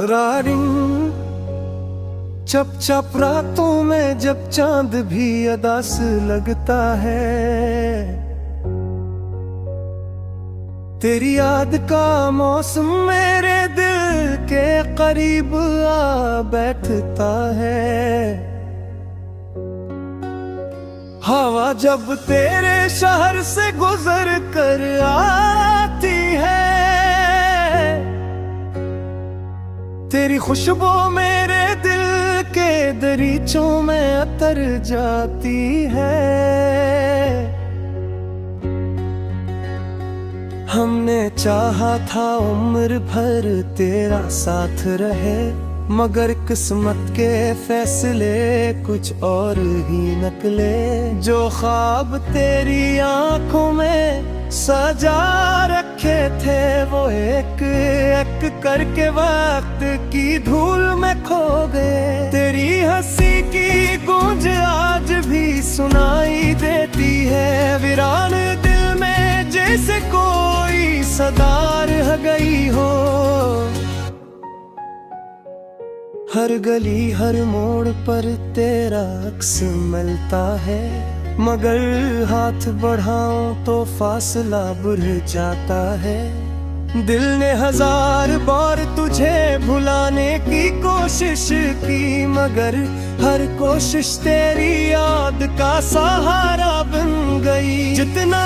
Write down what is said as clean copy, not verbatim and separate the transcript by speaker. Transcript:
Speaker 1: तकरारिंग चप चप रातों में जब चांद भी अदास लगता है, तेरी याद का मौसम मेरे दिल के करीब आ बैठता है। हवा जब तेरे शहर से गुजर कर आती है, तेरी खुशबू मेरे दिल के दरीचों में अतर जाती है। हमने चाहा था उम्र भर तेरा साथ रहे, मगर किस्मत के फैसले कुछ और ही निकले। जो ख्वाब तेरी आंखों में सजा रखे थे, वो एक एक करके वक्त की धूल में खो गए। तेरी हंसी की गूंज आज भी सुनाई देती है, वीरान दिल में जैसे कोई सदा रह गई हो। हर गली हर मोड़ पर तेरा अक्स मिलता है, मगर हाथ बढ़ाऊं तो फासला बढ़ जाता है। दिल ने हजार बार तुझे भुलाने की कोशिश की, मगर हर कोशिश तेरी याद का सहारा बन गई। जितना